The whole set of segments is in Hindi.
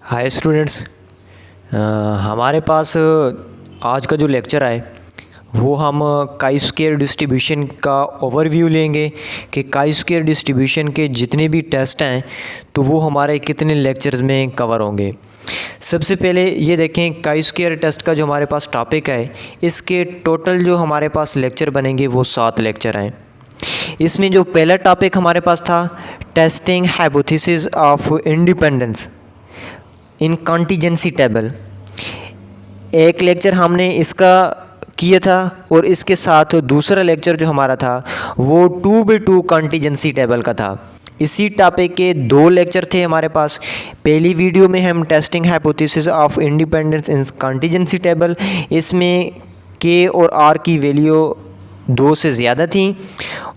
Hi students. हमारे पास आज का जो लेक्चर है वो हम काई स्क्वायर डिस्ट्रीब्यूशन का ओवरव्यू लेंगे कि काई स्क्वायर डिस्ट्रीब्यूशन के जितने भी टेस्ट हैं तो वो हमारे कितने लेक्चर्स में कवर होंगे। सबसे पहले ये देखें काई स्क्वायर टेस्ट का जो हमारे पास टॉपिक है इसके टोटल जो हमारे पास लेक्चर बनेंगे वो 7 लेक्चर हैं। इसमें जो पहला टॉपिक हमारे पास था testing hypothesis of independence in contingency table, एक लेक्चर हमने इसका किया था और इसके साथ दूसरा लेक्चर जो हमारा था वो 2/2 कॉन्टीजेंसी टेबल का था। इसी टॉपिक के 2 लेक्चर थे हमारे पास। पहली वीडियो में हम testing hypothesis of independence in contingency table, इसमें के और आर की वैल्यू 2 से ज़्यादा थी,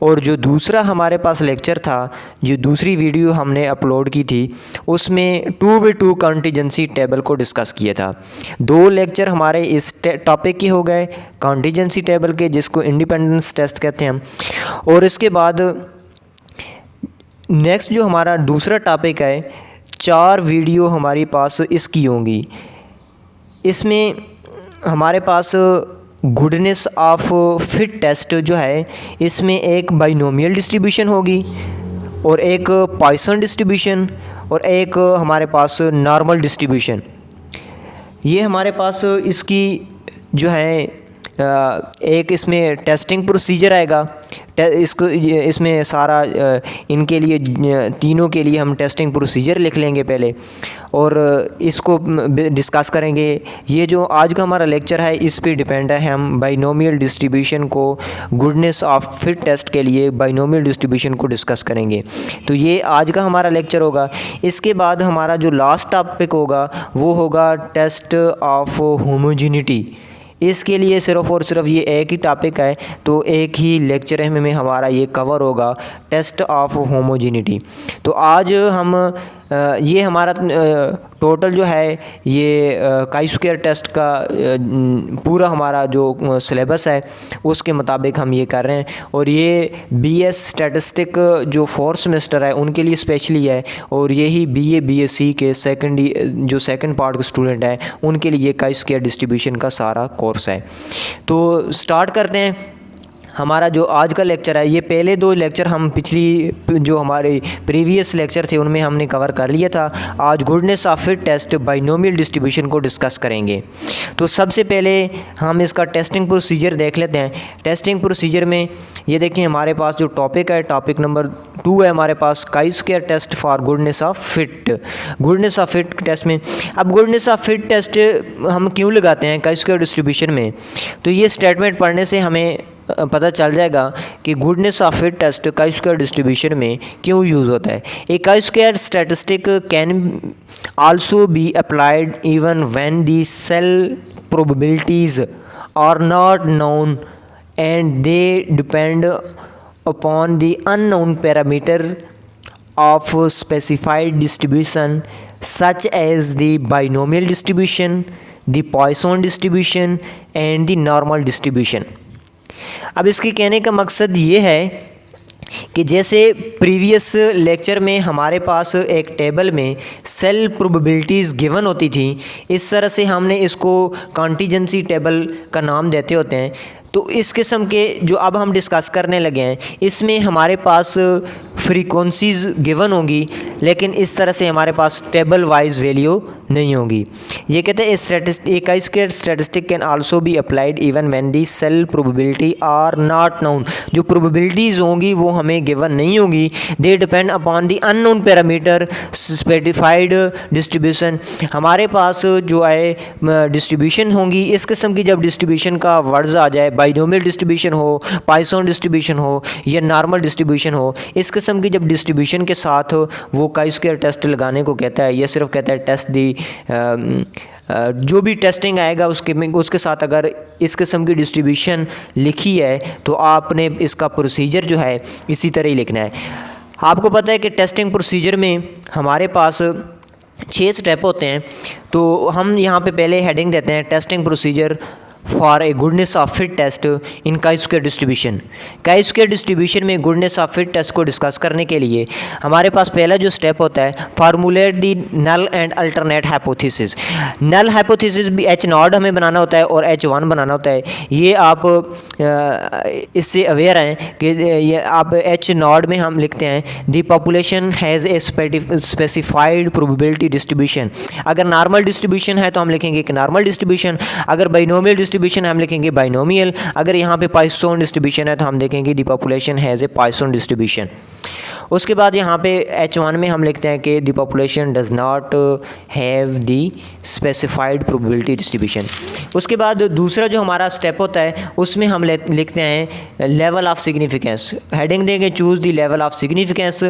और जो दूसरा हमारे पास लेक्चर था, जो दूसरी वीडियो हमने अपलोड की थी, उसमें 2/2 कॉन्टीजेंसी टेबल को डिस्कस किया था। 2 लेक्चर हमारे इस टॉपिक के हो गए कॉन्टीजेंसी टेबल के, जिसको इंडिपेंडेंस टेस्ट कहते हैं हम। और इसके बाद नेक्स्ट जो हमारा दूसरा टॉपिक है, 4 वीडियो हमारे पास इसकी होंगी। इसमें हमारे पास गुडनेस ऑफ फिट टेस्ट जो है, इसमें एक बाइनोमियल डिस्ट्रीब्यूशन होगी और एक पॉइसन डिस्ट्रीब्यूशन और एक हमारे पास नॉर्मल डिस्ट्रीब्यूशन। ये हमारे पास इसकी जो है एक इसमें टेस्टिंग प्रोसीजर आएगा। इसमें सारा इनके लिए तीनों के लिए हम टेस्टिंग प्रोसीजर लिख लेंगे पहले और इसको डिस्कस करेंगे। ये जो आज का हमारा लेक्चर है इस पे डिपेंड है, हम बाइनोमियल डिस्ट्रीब्यूशन को गुडनेस ऑफ फिट टेस्ट के लिए बाइनोमियल डिस्ट्रीब्यूशन को डिस्कस करेंगे। तो ये आज का हमारा लेक्चर होगा। इसके बाद हमारा जो लास्ट टॉपिक होगा वो होगा टेस्ट ऑफ होमोजेनिटी। इसके लिए सिर्फ़ और सिर्फ ये एक ही टॉपिक है, तो एक ही लेक्चर में हमारा ये कवर होगा टेस्ट ऑफ होमोजेनिटी। तो आज हम ये हमारा टोटल जो है ये काई स्क्वायर टेस्ट का पूरा हमारा जो सिलेबस है उसके मुताबिक हम ये कर रहे हैं। और ये बीएस स्टैटिस्टिक जो 4th सेमेस्टर है उनके लिए स्पेशली है, और यही बीए बीएससी के सेकंड पार्ट के स्टूडेंट हैं उनके लिए काई स्क्वायर डिस्ट्रीब्यूशन का सारा कोर्स है। तो स्टार्ट करते हैं। हमारा जो आज का लेक्चर है, ये पहले 2 लेक्चर हम पिछली जो हमारे प्रीवियस लेक्चर थे उनमें हमने कवर कर लिया था। आज goodness of fit test binomial distribution को डिस्कस करेंगे। तो सबसे पहले हम इसका टेस्टिंग प्रोसीजर देख लेते हैं। टेस्टिंग प्रोसीजर में ये देखें, हमारे पास जो टॉपिक है, टॉपिक नंबर 2 है हमारे पास chi square test for goodness of fit. Goodness of fit test में, अब गुडनेस ऑफ फिट टेस्ट हम क्यों लगाते हैं काई स्क्वायर डिस्ट्रीब्यूशन में, तो ये स्टेटमेंट पढ़ने से हमें पता चल जाएगा कि goodness of fit test chi square distribution में क्यों यूज़ होता है। A chi square statistic can also be applied even when the cell probabilities are not known and they depend upon the unknown parameter of specified distribution such as the binomial distribution, the Poisson distribution and the normal distribution. अब इसके कहने का मकसद ये है कि जैसे प्रीवियस लेक्चर में हमारे पास एक टेबल में सेल प्रोबेबिलिटीज़ गिवन होती थी, इस तरह से हमने इसको कॉन्टीजेंसी टेबल का नाम देते होते हैं। तो इस किस्म के जो अब हम डिस्कस करने लगे हैं, इसमें हमारे पास फ्रीक्वेंसीज़ गिवन होंगी, लेकिन इस तरह से हमारे पास टेबल वाइज वैल्यू नहीं होगी। ये कहते हैं chi square statistic can also be applied even when the cell probability are not known. जो प्रोबेबिलिटीज़ होंगी वो हमें गिवन नहीं होगी। They depend upon the unknown parameter specified distribution. हमारे पास जो है डिस्ट्रीब्यूशन होंगी, इस किस्म की जब डिस्ट्रीब्यूशन का वर्ड्स आ जाए, बाइनोमियल डिस्ट्रीब्यूशन हो, पॉइसन डिस्ट्रीब्यूशन हो या नॉर्मल डिस्ट्रीब्यूशन हो, इस किस्म की जब डिस्ट्रीब्यूशन के साथ वो काई स्क्वायर टेस्ट लगाने को कहता है। ये सिर्फ कहता है टेस्ट दी जो भी टेस्टिंग आएगा उसके साथ अगर इस किस्म की डिस्ट्रीब्यूशन लिखी है तो आपने इसका प्रोसीजर जो है इसी तरह ही लिखना है। आपको पता है कि टेस्टिंग प्रोसीजर में हमारे पास 6 स्टेप होते हैं। तो हम यहाँ पे पहले हेडिंग देते हैं testing procedure for a goodness of fit test in chi square distribution. Chi square distribution में गुडनेस ऑफ फिट टेस्ट को डिस्कस करने के लिए हमारे पास पहला जो स्टेप होता है, formulate the null and alternate hypothesis. Null hypothesis भी H0 हमें बनाना होता है और H1 बनाना होता है। ये आप इससे अवेयर हैं कि ये आप H0 में हम लिखते हैं the population has a specified probability distribution. अगर नॉर्मल डिस्ट्रीब्यूशन है तो हम लिखेंगे कि नॉर्मल डिस्ट्रीब्यूशन, अगर बाइनोमियल डिस्ट्रीब्यूशन है हम लिखेंगे बाइनोमियल, अगर यहाँ पे पॉइसन डिस्ट्रीब्यूशन है तो हम देखेंगे the population has a Poisson distribution. उसके बाद यहाँ पे H1 में हम लिखते हैं कि the population does not have the specified probability distribution. उसके बाद दूसरा जो हमारा स्टेप होता है उसमें हम लिखते हैं लेवल ऑफ सिग्निफिकेंस। हेडिंग देंगे choose the level of significance.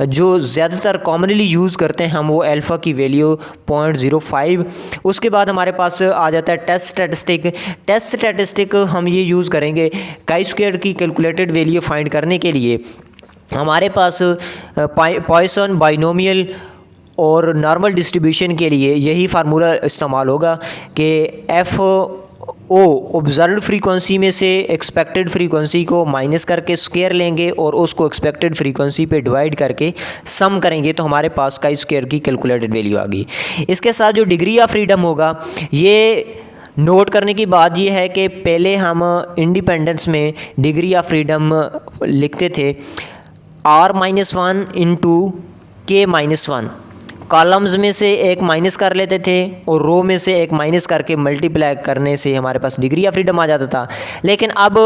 जो ज़्यादातर कॉमनली यूज़ करते हैं हम वो अल्फ़ा की वैल्यू 0.05। उसके बाद हमारे पास आ जाता है टेस्ट स्टैटिस्टिक। टेस्ट स्टैटिस्टिक हम ये यूज़ करेंगे काई स्क्वायर की कैलकुलेटेड वैल्यू फाइंड करने के लिए। हमारे पास पॉइसन, बाइनोमियल और नॉर्मल डिस्ट्रीब्यूशन के लिए यही फार्मूला इस्तेमाल होगा कि एफ ओ ऑब्जर्व्ड फ्रीक्वेंसी में से एक्सपेक्टेड फ्रीक्वेंसी को माइनस करके स्क्वायर लेंगे और उसको एक्सपेक्टेड फ्रीक्वेंसी पे डिवाइड करके सम करेंगे तो हमारे पास काई स्क्वायर की कैलकुलेटेड वैल्यू आ गई। इसके साथ जो डिग्री ऑफ फ्रीडम होगा, ये नोट करने की बात यह है कि पहले हम इंडिपेंडेंस में डिग्री ऑफ फ्रीडम लिखते थे R-1 इंटू K-1। कॉलम्स में से एक माइनस कर लेते थे और रो में से एक माइनस करके मल्टीप्लाई करने से हमारे पास डिग्री ऑफ फ्रीडम आ जाता था। लेकिन अब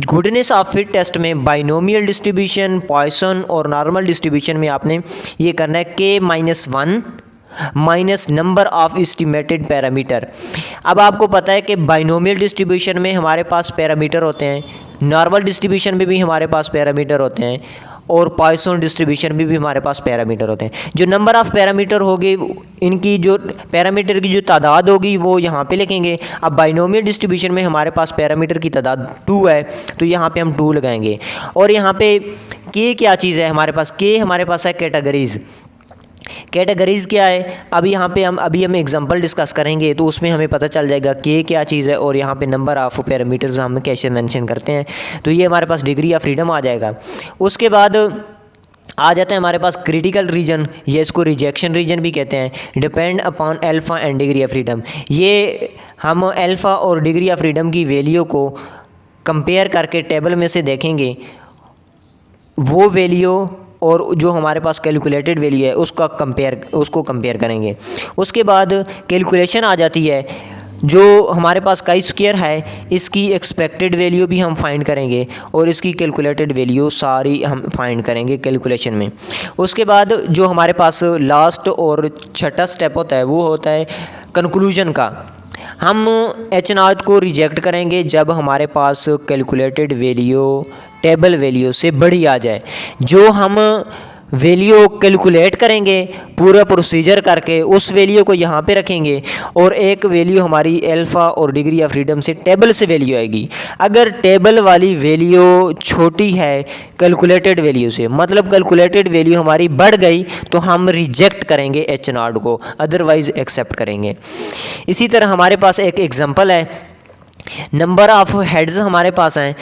गुडनेस ऑफ फिट टेस्ट में बाइनोमियल डिस्ट्रीब्यूशन, पॉइसन और नॉर्मल डिस्ट्रीब्यूशन में आपने ये करना है K-1 minus number of estimated parameter. अब आपको पता है कि बाइनोमियल डिस्ट्रीब्यूशन में हमारे पास पैरामीटर होते हैं, नॉर्मल डिस्ट्रीब्यूशन में भी हमारे पास पैरामीटर होते हैं और पॉइसन डिस्ट्रीब्यूशन में भी हमारे पास पैरामीटर होते हैं। जो नंबर ऑफ पैरामीटर होगी, इनकी जो पैरामीटर की जो तादाद होगी वो यहाँ पे लिखेंगे। अब बाइनोमियल डिस्ट्रीब्यूशन में हमारे पास पैरामीटर की तादाद 2 है तो यहाँ पे हम 2 लगाएंगे। और यहाँ पे के क्या चीज़ है हमारे पास, के हमारे पास है कैटेगरीज़। कैटेगरीज़ क्या है, अभी हम एग्जांपल डिस्कस करेंगे तो उसमें हमें पता चल जाएगा कि क्या चीज़ है और यहाँ पे नंबर ऑफ़ पैरामीटर्स हम कैसे मेंशन करते हैं। तो ये हमारे पास डिग्री ऑफ फ्रीडम आ जाएगा। उसके बाद आ जाता है हमारे पास क्रिटिकल रीजन, ये इसको रिजेक्शन रीजन भी कहते हैं। Depend upon alpha and degree of freedom. ये हम अल्फ़ा और डिग्री ऑफ फ्रीडम की वैल्यू को कंपेयर करके टेबल में से देखेंगे, वो वैल्यू और जो हमारे पास कैलकुलेटेड वैल्यू है उसको कंपेयर करेंगे। उसके बाद कैलकुलेशन आ जाती है, जो हमारे पास काई स्क्वायर है इसकी एक्सपेक्टेड वैल्यू भी हम फाइंड करेंगे और इसकी कैलकुलेटेड वैल्यू सारी हम फाइंड करेंगे कैलकुलेशन में। उसके बाद जो हमारे पास लास्ट और छठा स्टेप होता है वो होता है कंक्लूजन का। हम H0 को रिजेक्ट करेंगे जब हमारे पास कैलकुलेटेड वैल्यू टेबल वैल्यू से बड़ी आ जाए। जो हम वैल्यू कैलकुलेट करेंगे पूरा प्रोसीजर करके उस वैल्यू को यहाँ पे रखेंगे और एक वैल्यू हमारी अल्फ़ा और डिग्री ऑफ फ्रीडम से टेबल से वैल्यू आएगी। अगर टेबल वाली वैल्यू छोटी है कैलकुलेटेड वैल्यू से, मतलब कैलकुलेटेड वैल्यू हमारी बढ़ गई, तो हम रिजेक्ट करेंगे H0 को, अदरवाइज़ एक्सेप्ट करेंगे। इसी तरह हमारे पास एक एग्जांपल है, नंबर ऑफ़ हेड्स हमारे पास हैं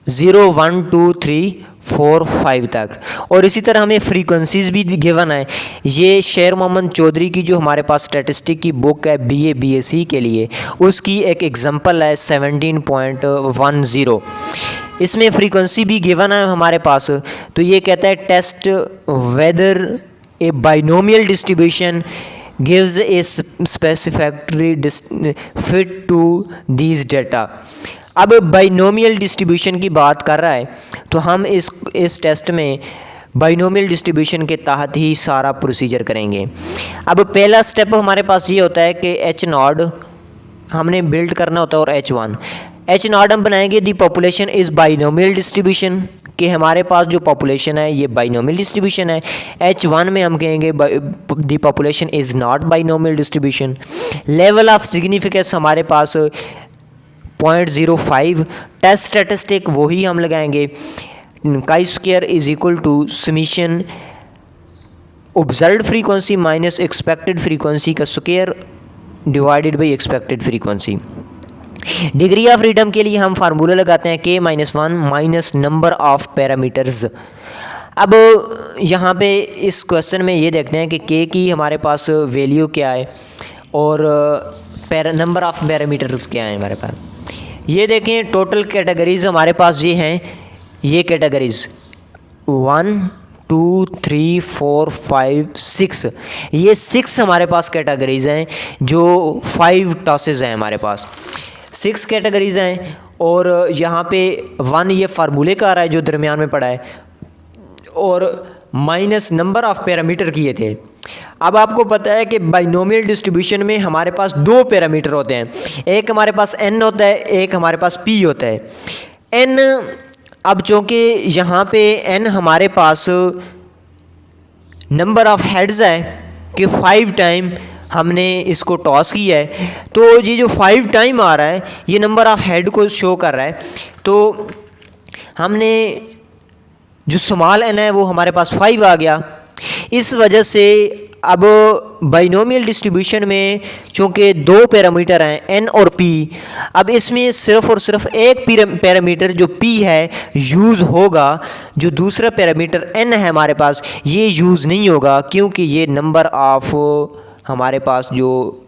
0, 1, 2, 3, 4, 5 तक। और इसी तरह हमें फ्रीक्वेंसीज़ भी गिवन है। ये शेर मोहम्मद चौधरी की जो हमारे पास स्टैटिस्टिक की बुक है BA BSc के लिए, उसकी एक एग्जांपल है 17.10। इसमें फ्रीक्वेंसी भी गिवन है हमारे पास। तो ये कहता है test whether a binomial distribution gives a specifically fit to these data. अब बाइनोमियल डिस्ट्रीब्यूशन की बात कर रहा है तो हम इस टेस्ट में बाइनोमियल डिस्ट्रीब्यूशन के तहत ही सारा प्रोसीजर करेंगे। अब पहला स्टेप हमारे पास ये होता है कि H0 हमने बिल्ड करना होता है और H0 हम बनाएंगे दी पॉपुलेशन इज़ बाइनोमियल डिस्ट्रीब्यूशन, कि हमारे पास जो पॉपुलेशन है ये बाइनोमियल डिस्ट्रीब्यूशन है। H1 में हम कहेंगे the population is not binomial distribution. Level of significance हमारे पास 0.05। टेस्ट स्टैटिस्टिक वही हम लगाएंगे, chi square is equal to summation observed frequency minus expected frequency का square divided by expected frequency. Degree of freedom के लिए हम फार्मूला लगाते हैं k-1 minus number of parameters. अब यहाँ पे इस क्वेश्चन में ये देखते हैं कि k की हमारे पास वैल्यू क्या है और नंबर ऑफ पैरामीटर्स क्या है हमारे पास। ये देखें टोटल कैटेगरीज हमारे पास ये हैं, ये कैटेगरीज 1 2 3 4 5 6, ये 6 हमारे पास कैटेगरीज हैं जो 5 टॉसेज हैं हमारे पास 6 कैटेगरीज हैं। और यहाँ पे 1 ये फार्मूले का आ रहा है जो दरमियान में पड़ा है और माइनस नंबर ऑफ पैरामीटर किए थे। अब आपको पता है कि बाइनोमियल डिस्ट्रीब्यूशन में हमारे पास 2 पैरामीटर होते हैं, एक हमारे पास n होता है, एक हमारे पास p होता है। n अब चूँकि यहाँ पे n हमारे पास नंबर ऑफ हेड्स है कि 5 टाइम हमने इसको टॉस किया है, तो ये जो 5 टाइम आ रहा है ये नंबर ऑफ हेड को शो कर रहा है। तो हमने जो स्मॉल n है वो हमारे पास 5 आ गया। इस वजह से अब बाइनोमियल डिस्ट्रीब्यूशन में चूँकि 2 पैरामीटर हैं n और p, अब इसमें सिर्फ़ और सिर्फ एक पैरामीटर जो p है यूज़ होगा, जो दूसरा पैरामीटर n है हमारे पास ये यूज़ नहीं होगा क्योंकि ये नंबर ऑफ हमारे पास जो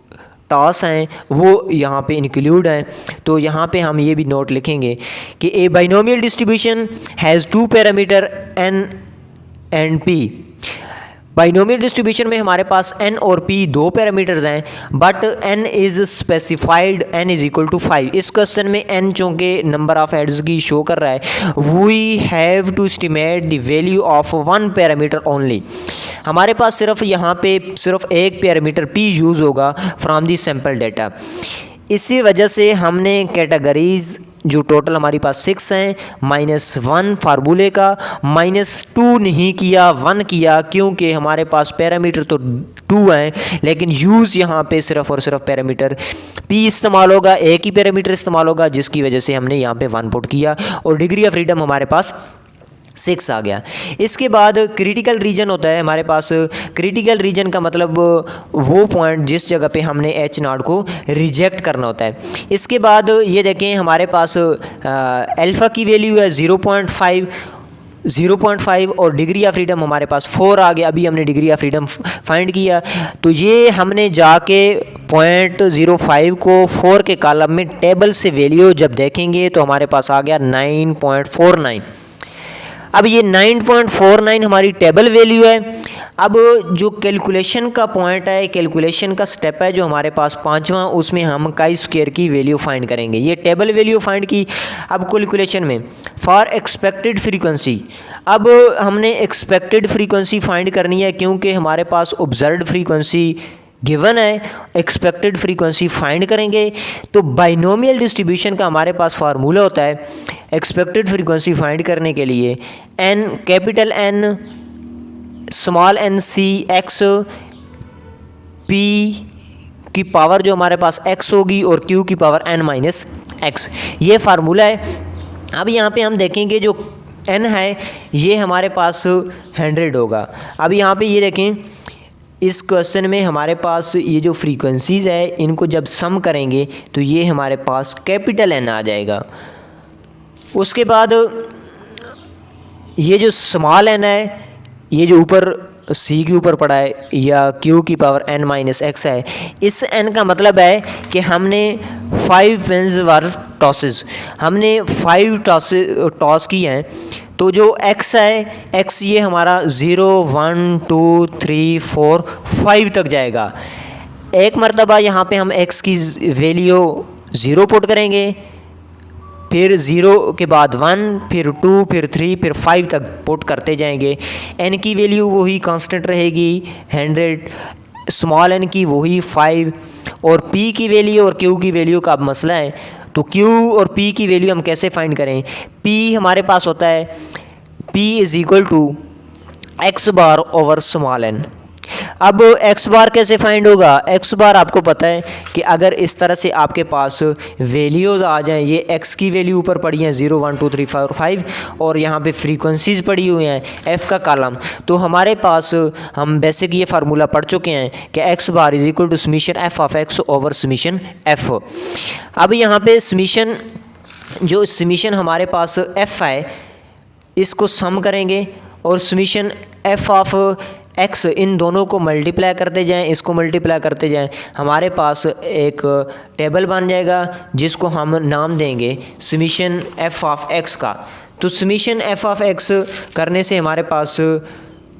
टॉस हैं वो यहाँ पे इंक्लूड हैं। तो यहाँ पे हम ये भी नोट लिखेंगे कि a binomial distribution has 2 parameter n and p। Binomial distribution में हमारे पास n और p 2 पैरामीटर्स हैं but n is specified, n is equal to 5। इस क्वेश्चन में n चूँकि नंबर ऑफ हेड्स की शो कर रहा है, we have to estimate the value of 1 parameter only. हमारे पास सिर्फ यहाँ पे सिर्फ एक पैरामीटर p यूज़ होगा फ्रॉम दी सैम्पल डाटा। इसी वजह से हमने कैटेगरीज़ जो टोटल हमारे पास 6 हैं -1 फार्मूले का, -2 नहीं किया 1 किया क्योंकि हमारे पास पैरामीटर तो 2 हैं लेकिन यूज़ यहाँ पे सिर्फ और सिर्फ पैरामीटर p इस्तेमाल होगा, एक ही पैरामीटर इस्तेमाल होगा जिसकी वजह से हमने यहाँ पे 1 पुट किया और डिग्री ऑफ फ्रीडम हमारे पास 6 आ गया। इसके बाद क्रिटिकल रीजन होता है हमारे पास। क्रिटिकल रीजन का मतलब वो पॉइंट जिस जगह पे हमने h0 को रिजेक्ट करना होता है। इसके बाद ये देखें हमारे पास अल्फ़ा की वैल्यू है 0.5 और डिग्री ऑफ फ्रीडम हमारे पास 4 आ गया। अभी हमने डिग्री ऑफ फ्रीडम फाइंड किया तो ये हमने जाके 0.05 को 4 के कॉलम में टेबल से वैल्यू जब देखेंगे तो हमारे पास आ गया 9.49। अब ये 9.49 हमारी टेबल वैल्यू है। अब जो कैलकुलेशन का पॉइंट है, कैलकुलेशन का स्टेप है जो हमारे पास 5वां, उसमें हम काई स्क्वायर की वैल्यू फाइंड करेंगे। ये टेबल वैल्यू फाइंड की। अब कैलकुलेशन में फॉर एक्सपेक्टेड फ्रीक्वेंसी, अब हमने एक्सपेक्टेड फ्रीक्वेंसी फाइंड करनी है क्योंकि हमारे पास ऑब्जर्व्ड फ्रीक्वेंसी गिवन है, एक्सपेक्टेड फ्रीक्वेंसी फाइंड करेंगे। तो बाइनोमियल डिस्ट्रीब्यूशन का हमारे पास फार्मूला होता है एक्सपेक्टेड फ्रीक्वेंसी फाइंड करने के लिए n capital N small n c x p की पावर जो हमारे पास x होगी और q की पावर n माइनस x, ये फार्मूला है। अब यहाँ पे हम देखेंगे जो n है ये हमारे पास 100 होगा। अब यहाँ पे ये देखें इस क्वेश्चन में हमारे पास ये जो फ्रीक्वेंसीज़ है इनको जब सम करेंगे तो ये हमारे पास कैपिटल N आ जाएगा। उसके बाद ये जो स्मॉल n है, ये जो ऊपर c के ऊपर पड़ा है या q की पावर n माइनस x है, इस n का मतलब है कि हमने 5 विन्स वर टॉसेस, हमने 5 टॉस किए हैं। तो जो x है, x ये हमारा 0 1 2 3 4 5 तक जाएगा। एक मरतबा यहाँ पे हम x की वैल्यू 0 पुट करेंगे, फिर 0 के बाद 1, फिर 2, फिर 3, फिर 5 तक पुट करते जाएंगे। n की वैल्यू वही कांस्टेंट रहेगी 100, स्मॉल n की वही 5 और p की वैल्यू और q की वैल्यू का अब मसला है। तो q और p की वैल्यू हम कैसे फाइंड करें? p हमारे पास होता है p is equal to x bar over small n। अब एक्स बार कैसे फाइंड होगा? एक्स बार आपको पता है कि अगर इस तरह से आपके पास वैल्यूज़ आ जाएं, ये एक्स की वैल्यू ऊपर पड़ी हैं 0 1 2 3 4 5 और यहाँ पे फ्रीक्वेंसीज पड़ी हुई हैं एफ़ का कॉलम, तो हमारे पास हम बेसिक ये फार्मूला पढ़ चुके हैं कि x bar is equal to summation f of x over summation f. अब यहाँ पे समीशन जो समीशन हमारे पास एफ़ है इसको सम करेंगे और समीशन एफ़ ऑफ एक्स इन दोनों को मल्टीप्लाई करते जाएं, इसको मल्टीप्लाई करते जाएं, हमारे पास एक टेबल बन जाएगा जिसको हम नाम देंगे समीशन एफ़ ऑफ एक्स का। तो समीशन एफ़ ऑफ एक्स करने से हमारे पास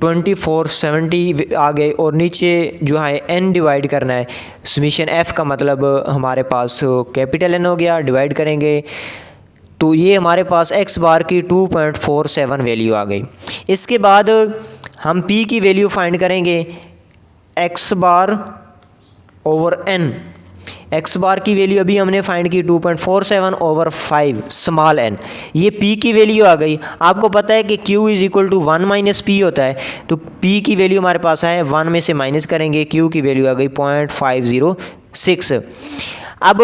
2470 आ गए और नीचे जो है n डिवाइड करना है। समीशन f का मतलब हमारे पास कैपिटल N हो गया, डिवाइड करेंगे तो ये हमारे पास x बार की 2.47 वैल्यू आ गई। इसके बाद हम p की वैल्यू फाइंड करेंगे x bar over n। x bar की वैल्यू अभी हमने फाइंड की 2.47 ओवर 5 स्मॉल n, ये p की वैल्यू आ गई। आपको पता है कि q is equal to 1 minus p होता है, तो p की वैल्यू हमारे पास है 1 में से माइनस करेंगे, q की वैल्यू आ गई 0.506। अब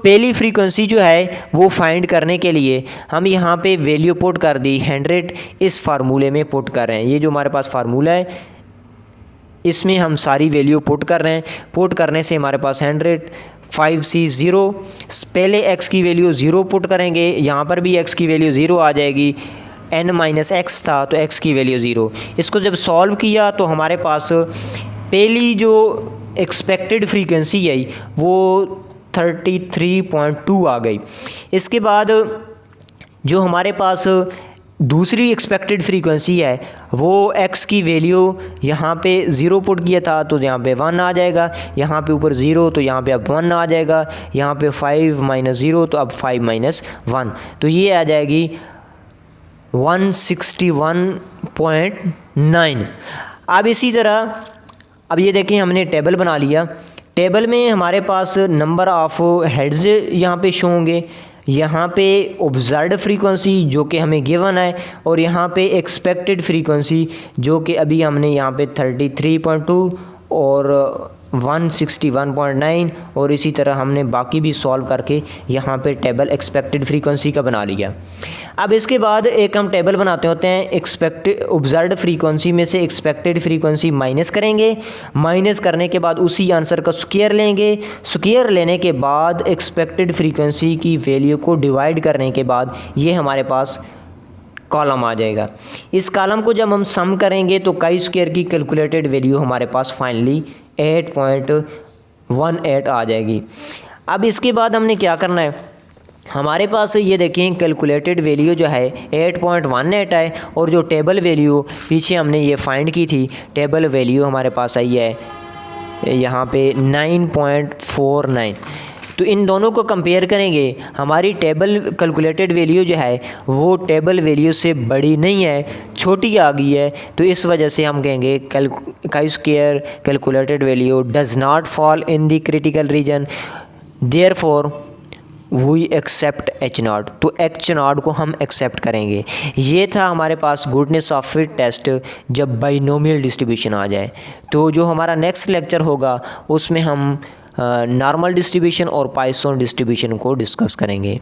पहली फ्रीक्वेंसी जो है वो फाइंड करने के लिए हम यहाँ पे वैल्यू पुट कर दी 100 इस फार्मूले में पुट कर रहे हैं। ये जो हमारे पास फार्मूला है इसमें हम सारी वैल्यू पुट कर रहे हैं। पुट करने से हमारे पास 100 5c 0, पहले x की वैल्यू 0 पुट करेंगे, यहाँ पर भी x की वैल्यू 0 आ जाएगी, n माइनस एक्स था तो x की वैल्यू 0। इसको जब सॉल्व किया तो हमारे पास पहली जो एक्सपेक्टेड फ्रीक्वेंसी है वो 33.2 आ गई। इसके बाद जो हमारे पास दूसरी एक्सपेक्टेड फ्रीक्वेंसी है वो x की वैल्यू यहाँ पे 0 पुट किया था तो यहाँ पे 1 आ जाएगा, यहाँ पे ऊपर 0 तो यहाँ पे अब 1 आ जाएगा, यहाँ पे 5 माइनस 0 तो अब 5 माइनस 1, तो ये आ जाएगी 161.9। अब इसी तरह अब ये देखें हमने टेबल बना लिया। टेबल में हमारे पास नंबर ऑफ़ हेड्स यहाँ पे शो होंगे, यहाँ पे ऑब्जर्व्ड फ्रीक्वेंसी जो कि हमें गिवन है और यहाँ पे एक्सपेक्टेड फ्रीक्वेंसी जो कि अभी हमने यहाँ पे 33.2 और 161.9 और इसी तरह हमने बाकी भी सॉल्व करके यहाँ पे टेबल एक्सपेक्टेड फ्रीक्वेंसी का बना लिया। अब इसके बाद एक हम टेबल बनाते होते हैं, एक्सपेक्टेड ऑब्जर्व्ड फ्रीक्वेंसी में से एक्सपेक्टेड फ्रीक्वेंसी माइनस करेंगे, माइनस करने के बाद उसी आंसर का स्क्वायर लेंगे, स्क्वायर लेने के बाद एक्सपेक्टेड फ्रीक्वेंसी की वैल्यू को डिवाइड करने के बाद ये हमारे पास कॉलम आ जाएगा। इस कॉलम को जब हम सम करेंगे तो काई स्क्वायर की कैलकुलेटेड वैल्यू हमारे पास फाइनली 8.18 आ जाएगी। अब इसके बाद हमने क्या करना है, हमारे पास ये देखें कैलकुलेटेड वैल्यू जो है 8.18 है और जो टेबल वैल्यू पीछे हमने ये फाइंड की थी टेबल वैल्यू हमारे पास आई है यहाँ पे 9.49। तो इन दोनों को कंपेयर करेंगे, हमारी टेबल कैलकुलेटेड वैल्यू जो है वो टेबल वैल्यू से बड़ी नहीं है, छोटी आ गई है, तो इस वजह से हम कहेंगे chi square calculated value does not fall in the critical region, therefore we accept H not. तो एच नॉट को हम एक्सेप्ट करेंगे। ये था हमारे पास गुडनेस ऑफ फिट टेस्ट जब बाइनोमियल डिस्ट्रीब्यूशन आ जाए। तो जो हमारा नेक्स्ट लेक्चर होगा उसमें हम नॉर्मल डिस्ट्रीब्यूशन और पॉइसन डिस्ट्रीब्यूशन को डिस्कस करेंगे।